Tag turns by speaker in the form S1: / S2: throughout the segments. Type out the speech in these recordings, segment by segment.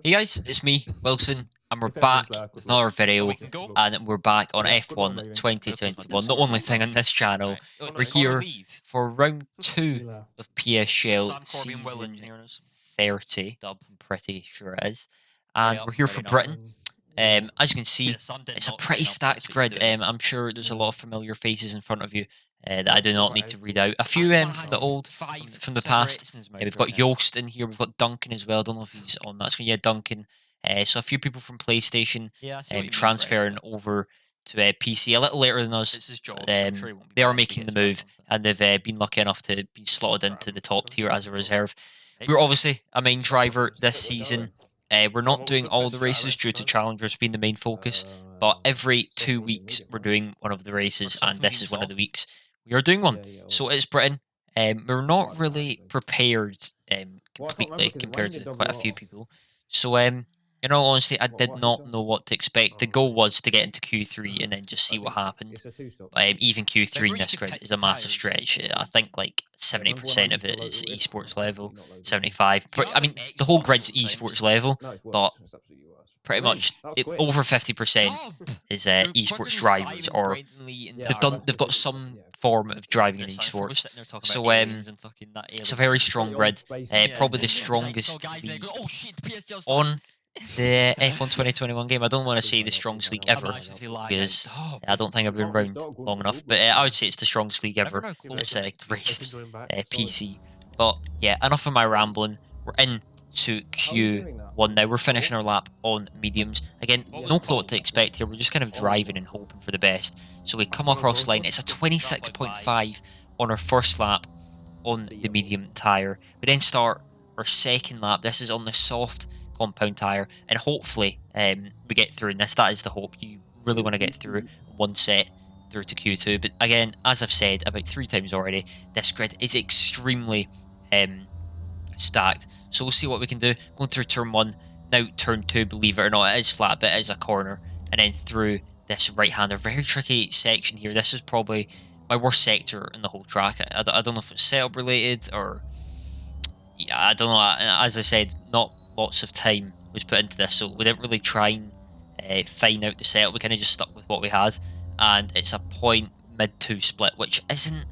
S1: Hey guys, it's me, Wilson, and we're back with another video, and we're back on F1 2021, the only thing on this channel. We're here for round 2 of Psgl season 30, I'm pretty sure it is, and we're here for Britain. As you can see, it's a pretty stacked grid. I'm sure there's a lot of familiar faces in front of you that I do not need to read out. A few from the old, from the past. We've got Yost in here. We've got Duncan as well. I don't know if he's on that screen. Yeah, Duncan. So a few people from PlayStation transferring over to PC a little later than us. They are making the move, and they've been lucky enough to be slotted into the top tier as a reserve. We're obviously a main driver this season. We're not doing all the races due to challengers being the main focus, but every 2 weeks we're doing one of the races, and this is one of the weeks we are doing one. So it's Britain. We're not really prepared completely compared to quite a few people. So in all honesty, I did not know what to expect. The goal was to get into Q3 and then just see what happened. Even Q3 in this grid is a massive stretch. I think like 70% of it is esports level, 75. I mean, the whole grid's esports level, but pretty much over 50% is esports drivers, or they've got some form of driving in esports. So it's a very strong grid, probably the strongest league on the F1 2021 game. I don't want to say the strongest league ever, because I don't think I've been around long enough, but I would say it's the strongest league ever that's raced PC. But yeah, enough of my rambling. We're in to Q1 now. We're finishing our lap on mediums. Again, no clue what to expect here. We're just kind of driving and hoping for the best. So we come across line. It's a 26.5 on our first lap on the medium tyre. We then start our second lap. This is on the soft compound tyre, and hopefully we get through in this. That is the hope. You really want to get through one set through to Q2. But again, as I've said about 3 times already, this grid is extremely stacked. So we'll see what we can do. Going through turn 1, now turn 2, believe it or not, it is flat, but it is a corner. And then through this right-hander, very tricky section here. This is probably my worst sector in the whole track. I don't know if it's setup related, or yeah, I don't know. As I said, not lots of time was put into this, so we didn't really try and find out the setup. We kind of just stuck with what we had, and it's a point mid-2 split, which isn't...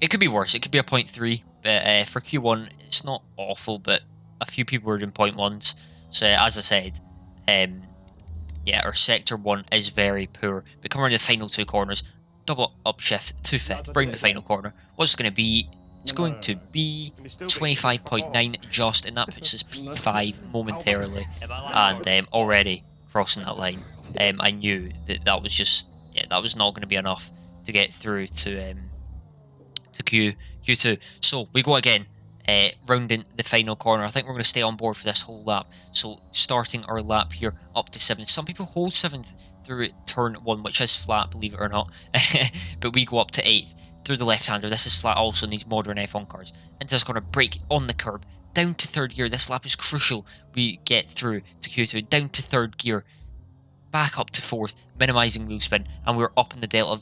S1: It could be worse. It could be a 0.3, but for Q1, it's not awful, but a few people were doing 0.1s. So, as I said, yeah, our Sector 1 is very poor. But coming around the final 2 corners, double upshift to 5th, bring the final corner. What's it going to be? It's going to be 25.9 just, and that puts us P5 momentarily. And already crossing that line, I knew that was just... Yeah, that was not going to be enough to get through to Q2. So we go again, rounding the final corner. I think we're going to stay on board for this whole lap. So starting our lap here up to 7th. Some people hold 7th through turn 1, which is flat, believe it or not. But we go up to 8th through the left-hander. This is flat also in these modern F1 cars. Into this corner, brake on the curb. Down to 3rd gear. This lap is crucial. We get through to Q2. Down to 3rd gear. Back up to 4th, minimising wheel spin. And we're up in the delta.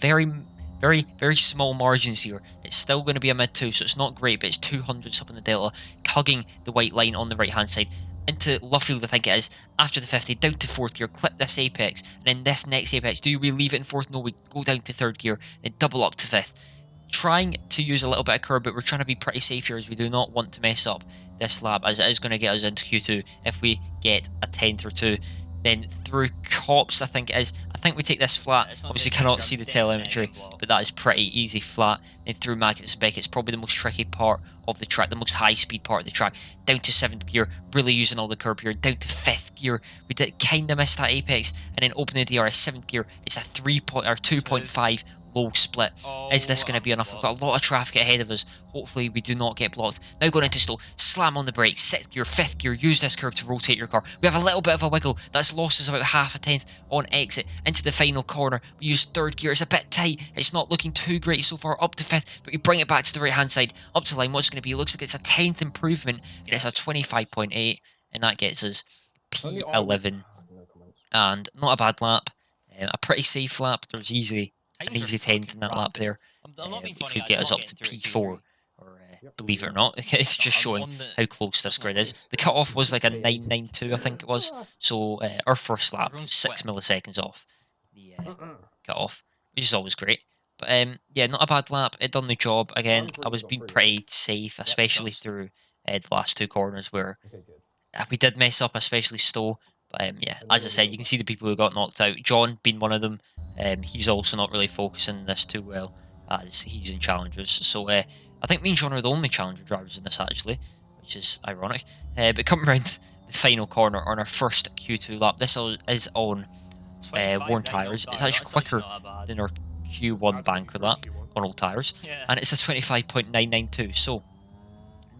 S1: Very small margins here. It's still going to be a mid-2, so it's not great, but it's 200s up in the delta, hugging the white line on the right-hand side. Into Luffield, I think it is, after the 50, down to 4th gear, clip this apex, and then this next apex. Do we leave it in 4th? No, we go down to 3rd gear, then double up to 5th. Trying to use a little bit of curb, but we're trying to be pretty safe here, as we do not want to mess up this lap, as it is going to get us into Q2 if we get a 10th or 2. Then through Cops, I think it is. I think we take this flat. Obviously cannot see the telemetry, but that is pretty easy flat. Then through Maggots and Beckett's, probably the most tricky part of the track, the most high-speed part of the track. Down to 7th gear, really using all the curb here. Down to 5th gear, we did kind of miss that apex, and then open the DRS 7th gear. It's a 2.5 low split. Is this going to be enough? We've got a lot of traffic ahead of us. Hopefully we do not get blocked. Now going into slow, slam on the brakes, 6th gear, 5th gear, use this curve to rotate your car. We have a little bit of a wiggle. That's lost us about half a tenth on exit into the final corner. We use 3rd gear. It's a bit tight. It's not looking too great so far, up to 5th, but we bring it back to the right hand side, up to line. What's going to be? It looks like it's a 10th improvement, and it's a 25.8, and that gets us P11, and not a bad lap. A pretty safe lap. There's easily an easy 10th in that lap there, which would get us up to P4, or believe it or not. It's just showing how close this grid is. The cut-off was like a 992, I think it was. So our first lap was 6 milliseconds off the cut-off, which is always great. But yeah, not a bad lap. It done the job. Again, I was being pretty safe, especially through the last two corners where we did mess up, especially Stowe. But yeah, as I said, you can see the people who got knocked out. John being one of them. He's also not really focusing this too well as he's in challengers. So I think me and John are the only challenger drivers in this actually, which is ironic. But coming around the final corner on our first Q2 lap, this is on worn tyres. It's actually quicker than our Q1 banker lap on old tyres, and it's a 25.992. So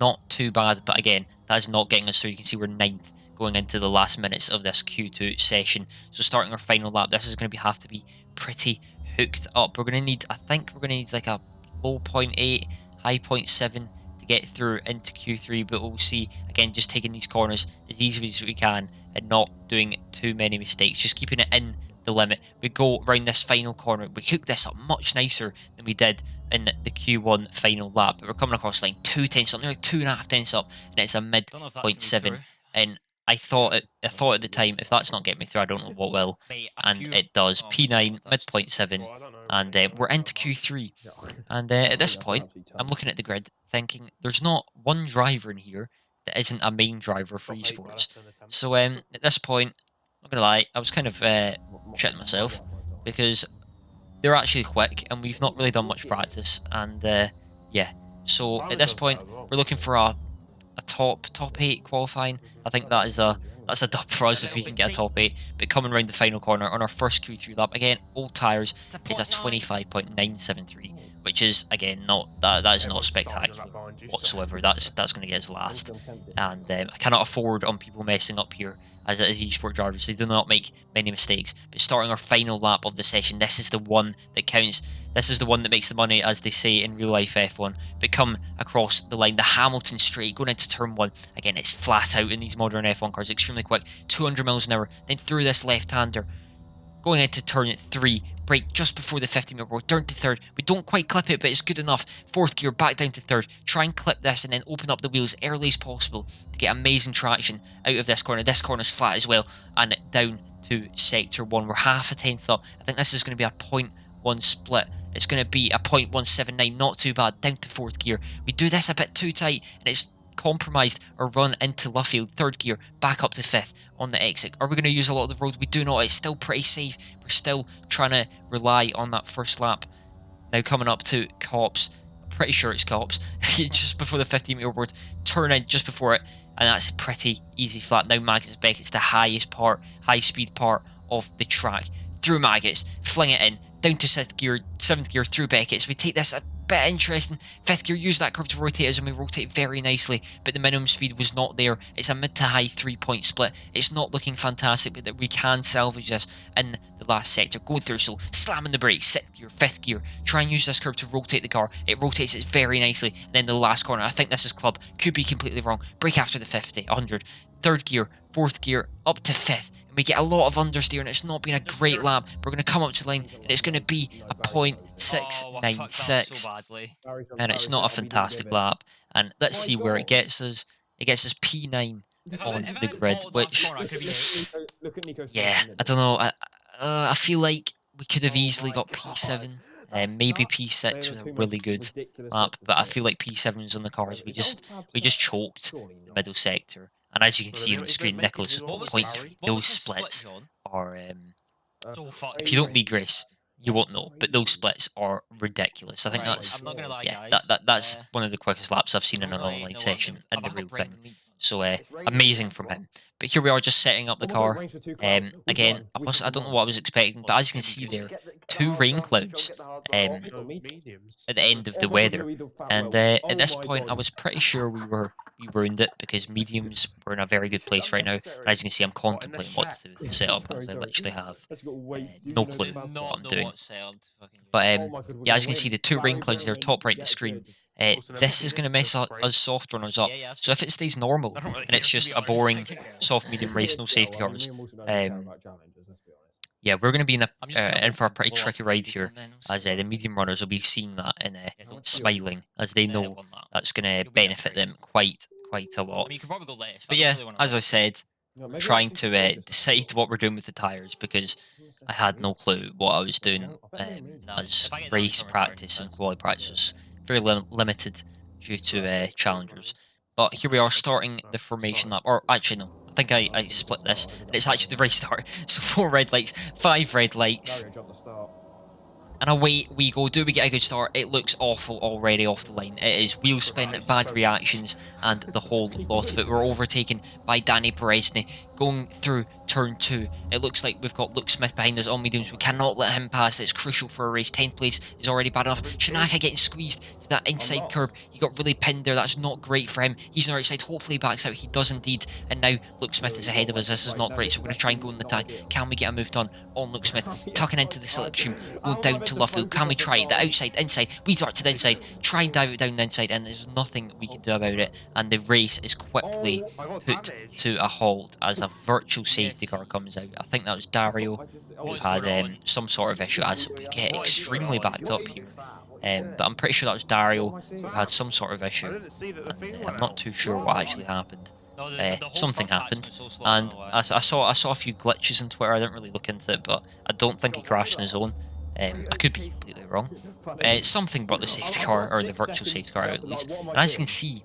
S1: not too bad, but again, that is not getting us through. You can see we're 9th going into the last minutes of this Q2 session. So starting our final lap, this is going to have to be pretty hooked up. We're going to need, I think we're going to need like a low 0.8, high 0.7 to get through into Q3, but we'll see. Again, just taking these corners as easily as we can and not doing too many mistakes, just keeping it in the limit. We go around this final corner, we hook this up much nicer than we did in the Q1 final lap. But we're coming across line 2 tenths up, nearly 2.5 tenths up, and it's a mid 0.7. And I thought at the time, if that's not getting me through, I don't know what will. And it does. P9, mid 0.7, and we're into Q3. And at this point, I'm looking at the grid thinking there's not one driver in here that isn't a main driver for esports. So at this point, I'm not going to lie, I was kind of shitting myself because they're actually quick and we've not really done much practice. And yeah, so at this point, we're looking for a top 8 qualifying. I think that's a dub for us if we can get a top 8. But coming around the final corner on our first Q3 lap, again, old tyres, it's a 25.973, which is again that is not spectacular whatsoever. That's going to get us last, and I cannot afford on people messing up here as esport drivers. They do not make many mistakes. But starting our final lap of the session, this is the one that counts. This is the one that makes the money, as they say in real life F1. But come across the line, the Hamilton straight, going into turn 1. Again, it's flat out in these modern F1 cars, extremely quick, 200 miles an hour. Then through this left-hander, going into turn 3, brake just before the 50-meter road, down to 3rd. We don't quite clip it, but it's good enough. 4th gear, back down to 3rd. Try and clip this and then open up the wheels early as possible to get amazing traction out of this corner. This corner's flat as well, and down to sector 1. We're half a tenth up. I think this is going to be a 0.1 split. It's going to be a 0.179, not too bad, down to 4th gear. We do this a bit too tight, and it's compromised our run into Luffield. 3rd gear, back up to 5th on the exit. Are we going to use a lot of the road? We do not. It's still pretty safe. We're still trying to rely on that first lap. Now coming up to Cops. I'm pretty sure it's Cops. Just before the 15-meter board. Turn in just before it, and that's pretty easy flat. Now Maggots Beckett's the highest part, high-speed part of the track. Through Maggots, fling it in, down to 7th gear, through Beckett's. We take this a bit interesting. 5th gear, use that curve to rotate us, and we rotate very nicely, but the minimum speed was not there. It's a mid to high 3-point split. It's not looking fantastic, but that we can salvage this in the last sector. Going through, so slamming the brakes, 6th gear, 5th gear, try and use this curve to rotate the car. It rotates it very nicely, and then the last corner, I think this is club, could be completely wrong. Brake after the 50, 100, 3rd gear, 4th gear, up to 5th, and we get a lot of understeer, and it's not been a great lap. We're going to come up to line, and it's going to be a 0.696, and it's not a fantastic lap. And let's see where it gets us. It gets us P9 on the grid, which, yeah, I don't know. I feel like we could have easily got P7. Maybe P6 was a really good lap, but I feel like P7 was on the cars. We just choked the middle sector. And as you can see on the screen, Nicholas was 0.3. Those splits are, if you don't league race, you won't know, but those splits are ridiculous. I think that's, yeah, that's one of the quickest laps I've seen in an online session in the real thing. So amazing from him. But here we are, just setting up the car. Again, I don't know what I was expecting, but as you can see there, 2 rain clouds at the end of the weather. And at this point, I was pretty sure we ruined it because mediums were in a very good place right now. And as you can see, I'm contemplating what to do with the setup as I literally have no clue what I'm doing. But yeah, as you can see, the 2 rain clouds there, top right of the screen. This is going to mess us soft runners up. So if it stays normal and it's just a boring soft medium race, no safety cars, yeah, we're going to be in for a pretty tricky ride here, as the medium runners will be seeing that and smiling, as they know that's going to benefit them quite a lot. But yeah, as I said, we're trying to decide what we're doing with the tyres, because I had no clue what I was doing, as race practice and quality practice was very limited due to challengers. But here we are starting the formation lap, or actually no, I think I split this, and it's actually the race start. So 4 red lights, 5 red lights, and away we go. Do we get a good start? It looks awful already off the line. It is wheel spin, bad reactions, and the whole lot of it. We're overtaken by Danny Perezny going through turn 2. It looks like we've got Luke Smith behind us on mediums. We cannot let him pass. It's crucial for a race. 10th place is already bad enough. Shanaka getting squeezed to that inside curb. He got really pinned there. That's not great for him. He's on the right side. Hopefully he backs out. He does indeed. And now Luke Smith is ahead of us. This is not great. So we're going to try and go in the tag. Can we get a move done on Luke Smith? Tucking into the slipstream. Going down to Luffield. Can we try it? The outside, inside. We dart to the inside. Try and dive it down the inside. And there's nothing we can do about it. And the race is quickly put to a halt as a virtual safety car comes out. I think that was Dario who had some sort of issue, as we get extremely backed up here. But I'm pretty sure that was Dario who had some sort of issue. And, I'm not too sure what actually happened. Something happened, and I saw a few glitches on Twitter. I didn't really look into it, but I don't think he crashed on his own. I could be completely wrong. Something brought the safety car, or the virtual safety car out at least. And as you can see,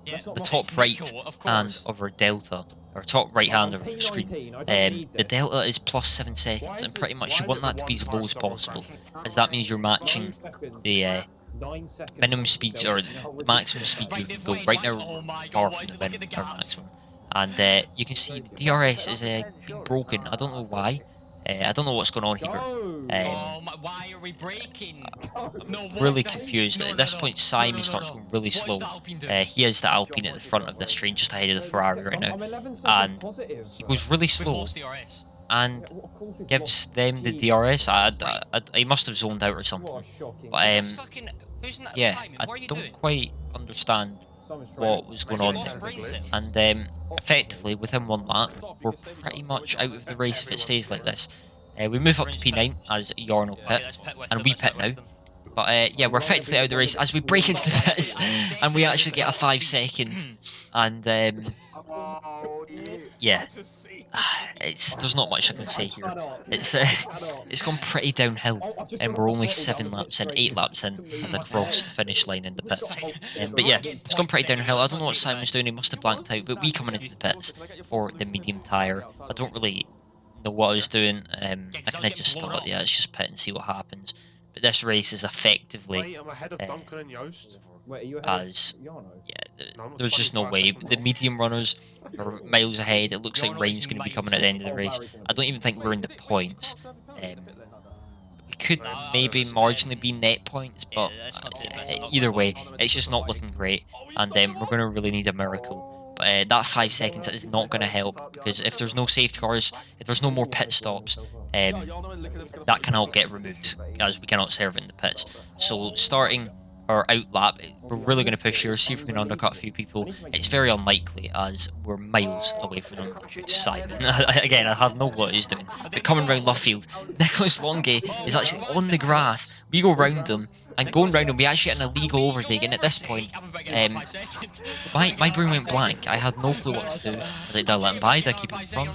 S1: the top right hand of our delta, or top right hand of our screen, the delta is plus 7 seconds, and pretty much you want that to be as low as possible, as that means you're matching the minimum speed, or the maximum speed you can go. Right now we're far from the minimum or maximum, and you can see the DRS is being broken. I don't know why. I don't know what's going on here.
S2: Why are we braking?
S1: I'm really confused. At this point, Simon starts going really slow. He is the Alpine at the front of this train, just ahead of the Ferrari right now. And he goes really slow and gives them the DRS. He must have zoned out or something. But yeah, I don't quite understand what was going on there. And effectively, within 1 lap, we're pretty much out of the race if it stays like this. We move up to P9 as Yarn pit, and we pit now. But yeah, we're effectively out of the race as we break into the pits, and we actually get a 5 second. And yeah, there's not much I can say here. It's gone pretty downhill, and we're only 7 laps in, 8 laps in, as I cross the finish line in the pits. But yeah, it's gone pretty downhill. I don't know what Simon's doing. He must have blanked out. But we coming into the pits for the medium tyre. I don't really know what I was doing. I kind of just thought, yeah, let's just pit and see what happens. But this race is effectively as there's just no way. The medium runners are miles ahead. It looks like rain's going to be coming at the end of the race. I don't even think we're in the points. We could maybe marginally be net points, but either way, it's just not looking great, and we're going to really need a miracle. But that 5 seconds is not going to help, because if there's no safety cars, if there's no more pit stops, that cannot get removed, as we cannot serve it in the pits. So starting our out lap, we're really going to push here, see if we can undercut a few people. It's very unlikely, as we're miles away from them due to Simon. Again, I have no clue what he's doing. But coming round Luffield, Nicholas Longay is actually on the grass. We go round him, and going round him, we actually get an illegal overtake. And at this point, my brain went blank. I had no clue what to do. Did I let him by? Did I keep him in front?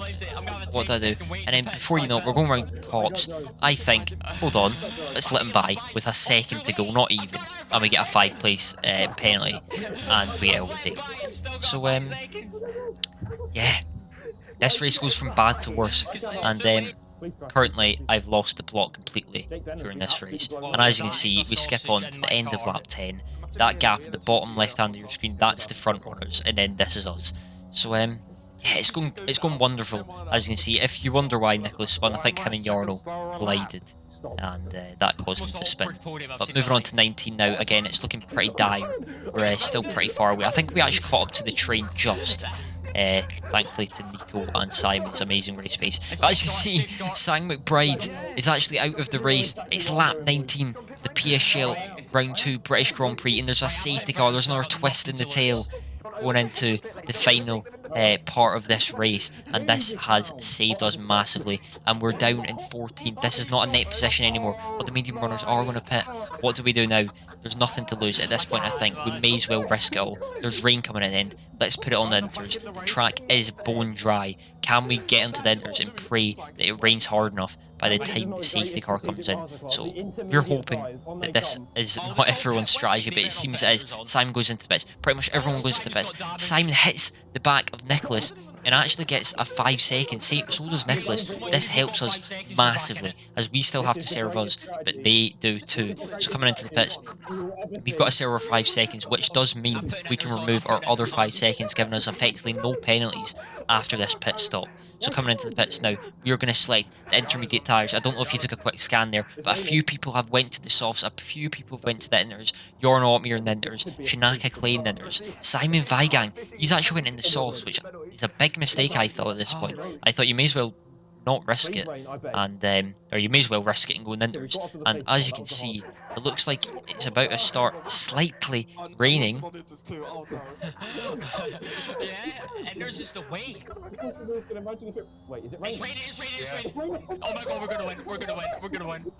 S1: What did I do? And then before you know it, we're going round cops. I think, hold on, let's let him by with a second to go, not even. And we get a 5th place penalty, and we get overtake. So yeah, this race goes from bad to worse, and currently I've lost the plot completely during this race. And as you can see, we skip on to the end of lap 10. That gap at the bottom left hand of your screen, that's the front runners, and then this is us. So yeah, it's going wonderful. As you can see, if you wonder why Nicholas spun, I think him and Jarno collided, and that caused him to spin. But moving on to 19 now, again, it's looking pretty dire. We're still pretty far away. I think we actually caught up to the train just, thankfully to Nico and Simon's amazing race pace. But as you can see, Sang McBride is actually out of the race. It's lap 19, the Psgl round 2 British Grand Prix, and there's a safety car. There's another twist in the tail going into the final part of this race, and this has saved us massively, and we're down in 14th. This is not a net position anymore, but the medium runners are going to pit. What do we do now? There's nothing to lose at this point. I think we may as well risk it all. There's rain coming at the end. Let's put it on the inters. The track is bone dry. Can we get into the inters and pray that it rains hard enough by the time the safety car comes in? So we're hoping that this is not everyone's strategy, but it seems it is. Simon goes into the bits. Pretty much everyone goes to the bits. Simon hits the back of Nicholas and actually gets a 5 second. So does Nicholas. This helps us massively, as we still have to serve us, but they do too. So coming into the pits, we've got a server 5 seconds, which does mean we can remove our other 5 seconds, giving us effectively no penalties after this pit stop. So coming into the pits now, we are going to select the intermediate tyres. I don't know if you took a quick scan there, but a few people have went to the softs, a few people have went to the inters. Jorn Otmir in the inters, Shanaka Clay in the inters, Simon Vigang, he's actually went in the softs, which is a big mistake I thought at this point. I thought you may as well not risk it, and or you may as well risk it and go in inters. And as you can see, it looks like it's about to start slightly raining.
S2: Yeah, and there's just the way. It's raining. Oh my god, we're gonna win.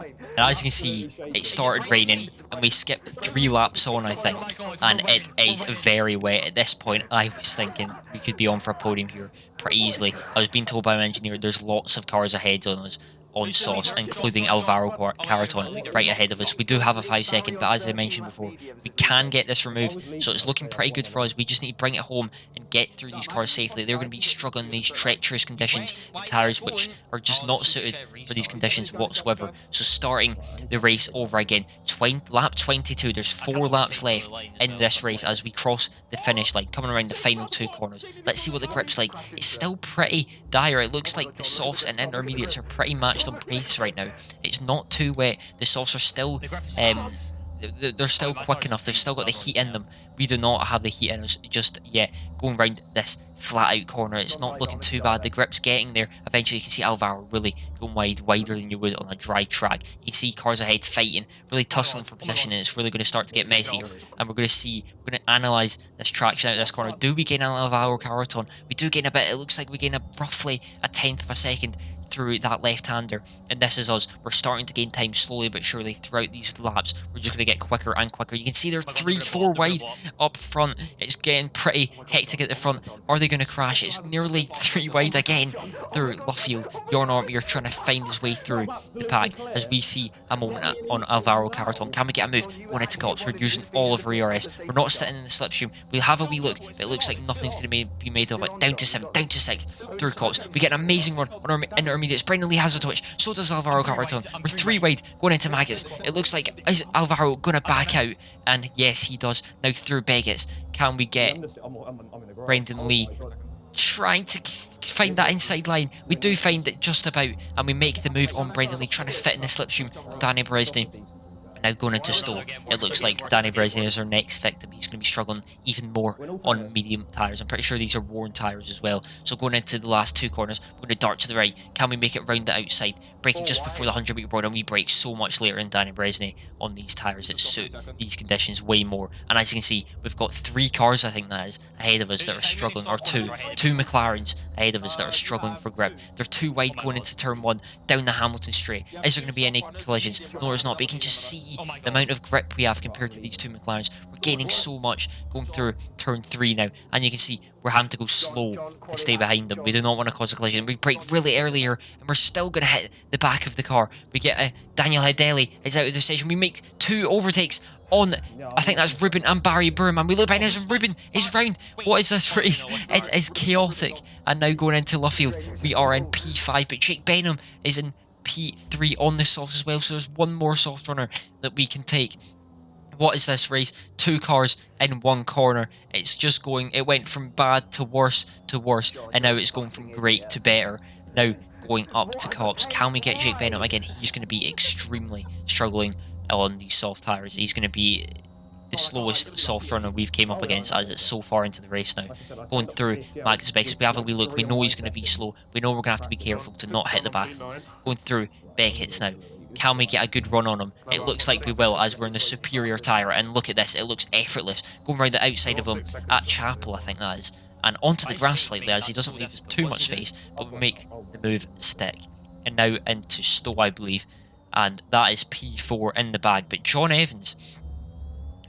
S1: And as you can see, it started raining, and we skipped 3 laps on, I think, and it is very wet. At this point, I was thinking we could be on for a podium here pretty easily. I was being told by my engineer there's lots of cars ahead on us on sauce, including Alvaro Caraton right ahead of us. We do have a 5 second, but as I mentioned before, we can get this removed, so it's looking pretty good for us. We just need to bring it home and get through these cars safely. They're going to be struggling in these treacherous conditions with tyres which are just not suited for these conditions whatsoever. So starting the race over again, lap 22, there's 4 laps left in this race as we cross the finish line, coming around the final 2 corners. Let's see what the grip's like. It's still pretty dire. It looks like the softs and intermediates are pretty matched on pace right now. It's not too wet. The softs are still they're still quick enough. They've still got the heat in them. We do not have the heat in us just yet. Going round this flat out corner, it's not looking too bad. The grip's getting there. Eventually you can see Alvaro really going wider than you would on a dry track. You see cars ahead fighting, really tussling for position, and it's really going to start to get messy. And we're going to analyse this traction out of this corner. Do we gain Alvaro Caraton? We do gain a bit. It looks like we gain roughly a 1/10 of a second through that left-hander, and this is us. We're starting to gain time slowly but surely throughout these laps. We're just going to get quicker and quicker. You can see they're 3-4 wide up front. It's getting pretty hectic at the front. Are they going to crash? It's nearly 3 wide again through Luffield. Jorn Otmir trying to find his way through the pack as we see a moment on Alvaro Caraton. Can we get a move? Going into cops. We're using all of our ERS. We're not sitting in the slipstream. We'll have a wee look, but it looks like nothing's going to be made of it. Down to 7, down to 6 through cops. We get an amazing run on our intermediates. Brendan Lee has a twitch. So does Alvaro Caraton. We're 3 wide going into Maggots. It looks like, is Alvaro going to back out? And yes, he does. Now through Begets. Can we get Brendan Lee trying to find that inside line? We do find it just about, and we make the move on Brendan Lee, trying to fit in the slipstream of Danny Bresney. Now going into Stowe, it looks like Danny Bresney is our next victim. He's going to be struggling even more on medium tyres. I'm pretty sure these are worn tyres as well. So going into the last 2 corners, we're going to dart to the right. Can we make it round the outside? Braking just before the 100-metre board, and we brake so much later than Danny Bresney on these tyres that suit these conditions way more. And as you can see, we've got 3 cars, I think that is, ahead of us that are struggling, or 2 McLarens ahead of us that are struggling for grip. They're 2 wide going into turn 1, down the Hamilton straight. Is there going to be any collisions? No, there's not, but you can just see the amount of grip we have compared to these 2 McLarens. We're gaining so much going through turn 3 now, and you can see we're having to go slow to stay behind them. We do not want to cause a collision. We brake really earlier, and we're still going to hit the back of the car. We get Daniel Hideli is out of the station. We make 2 overtakes on, I think that's Ruben and Barry Burman. And we look behind us, and Ruben is round. What is this race? It is chaotic. And now going into Luffield, we are in P5, but Jake Benham is in P3 on the softs as well, so there's 1 more soft runner that we can take. What is this race? 2 cars in 1 corner. It's just going, it went from bad to worse, and now it's going from great to better. Now going up to cops. Can we get Jake Benham? Again, he's going to be extremely struggling on these soft tyres. He's going to be the slowest soft runner we've came up against as it's so far into the race now. Going through Magnus Beckett, we have a wee look. We know he's going to be slow. We know we're going to have to be careful to not hit the back. Going through Beckett's now. Can we get a good run on him? It looks like we will, as we're in the superior tyre. And look at this, it looks effortless. Going around the outside of him at Chapel, I think that is. And onto the grass slightly, as he doesn't leave us too much space, but we make the move stick. And now into Stowe, I believe. And that is P4 in the bag. But John Evans,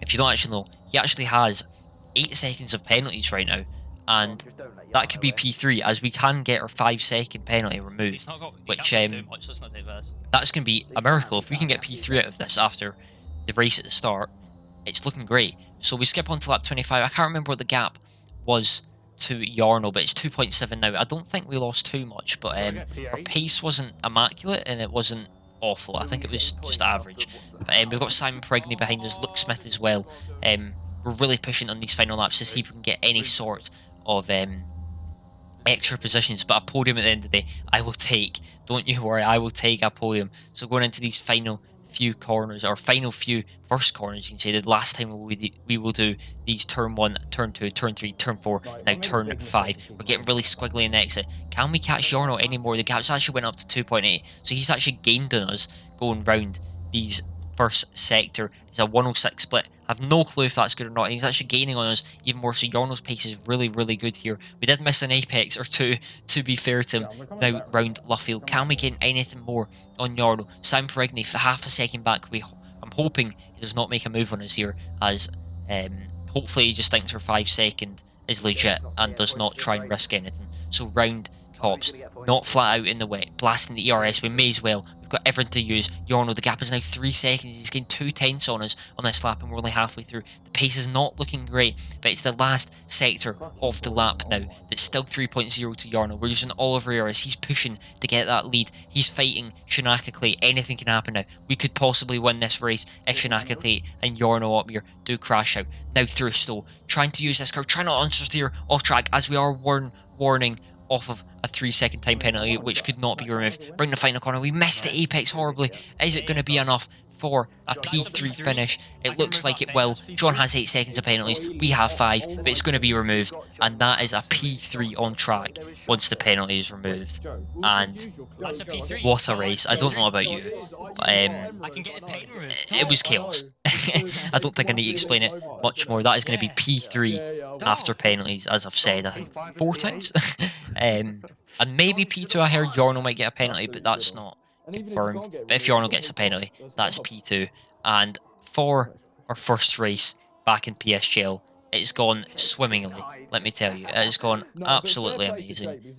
S1: if you don't actually know, he actually has 8 seconds of penalties right now. And that could be P3, as we can get our 5-second penalty removed. Which, that's going to be a miracle. If we can get P3 out of this after the race at the start, it's looking great. So we skip on to lap 25. I can't remember what the gap was to Yarno, but it's 2.7 now. I don't think we lost too much, but our pace wasn't immaculate and it wasn't awful. I think it was just average. But we've got Simon Pregney behind us, Luke Smith as well. We're really pushing on these final laps to see if we can get any sort of extra positions, but a podium at the end of the day I will take. Don't you worry, I will take a podium. So going into these final few corners, or final few first corners, you can say, the last time we will do these turn 1, turn 2, turn 3, turn 4, now turn 5. We're getting really squiggly in the exit. Can we catch Yarno anymore? The gap's actually went up to 2.8, so he's actually gained on us going round these first sector. It's a 106 split. I have no clue if that's good or not, and he's actually gaining on us even more, so Yarno's pace is really, really good here. We did miss an apex or two, to be fair to him, now round Luffield. Can we get anything more on Yarno? Simon Pregney for half a second back. I'm hoping he does not make a move on us here, as hopefully he just thinks our 5-second is legit and does not try and risk anything. So round Cops, not flat out in the wet, blasting the ERS, we may as well. We've got everything to use. Yarno, the gap is now 3 seconds. He's gained 2/10 on us on this lap, and we're only halfway through. The pace is not looking great, but it's the last sector of the lap now. That's still 3.0 to Yarno. We're using all of our ERS. He's pushing to get that lead. He's fighting Shinaka Clay. Anything can happen now. We could possibly win this race if Shinaka Clay and Yarno up here do crash out. Now through Stowe, trying to use this car, trying not to understeer off track, as we are warning off of a 3-second time penalty, which could not be removed. Bring the final corner. We missed the apex horribly. Is it going to be enough for a P3 finish? It looks like it will. John has 8 seconds of penalties. We have 5, but it's going to be removed. And that is a P3 on track once the penalty is removed. And what a race. I don't know about you, but it was chaos. I don't think I need to explain it much more. That is going to be P3 after penalties, as I've said, I think 4 times. And maybe P2, I heard Yarno might get a penalty, but that's not confirmed. But if Yarno gets a penalty, that's P2. And for our first race back in Psgl, it's gone swimmingly, let me tell you. It has gone absolutely amazing.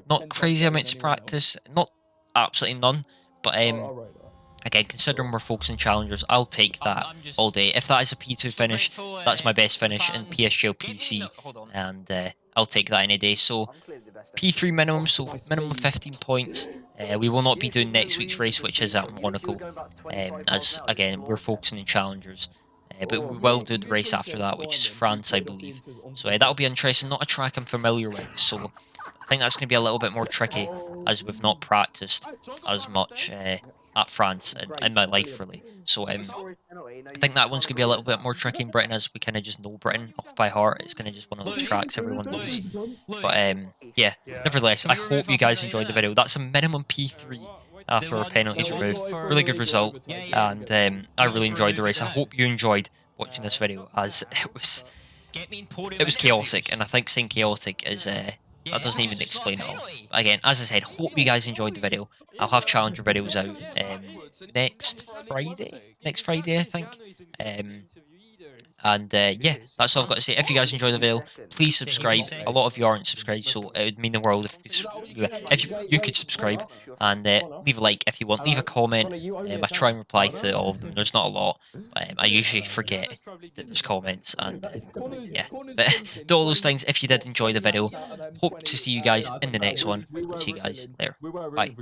S1: Not crazy amounts of practice, not absolutely none, but again, considering we're focusing challengers, I'll take that all day. If that is a P2 finish, that's my best finish in Psgl PC, and I'll take that any day. So P3 minimum, so minimum 15 points. We will not be doing next week's race, which is at Monaco, as again we're focusing on challengers. But we will do the race after that, which is France, I believe. So that'll be interesting. Not a track I'm familiar with, so I think that's going to be a little bit more tricky, as we've not practiced as much at France in my life, really. So I think that one's going to be a little bit more tricky in Britain, as we kind of just know Britain off by heart. It's kind of just one of those tracks everyone knows. But yeah, nevertheless, I hope you guys enjoyed the video. That's a minimum P3 after our penalties removed. Really good result, and I really enjoyed the race. I hope you enjoyed watching this video, as it was chaotic, and I think saying chaotic is that doesn't even explain it all. But again, as I said, hope you guys enjoyed the video. I'll have challenger videos out next Friday, I think. And yeah, that's all I've got to say. If you guys enjoyed the video, please subscribe. A lot of you aren't subscribed, so it would mean the world if you could subscribe, and leave a like if you want. Leave a comment. I try and reply to all of them. There's not a lot, but I usually forget that there's comments, and yeah. But do all those things if you did enjoy the video. Hope to see you guys in the next one. See you guys later. Bye.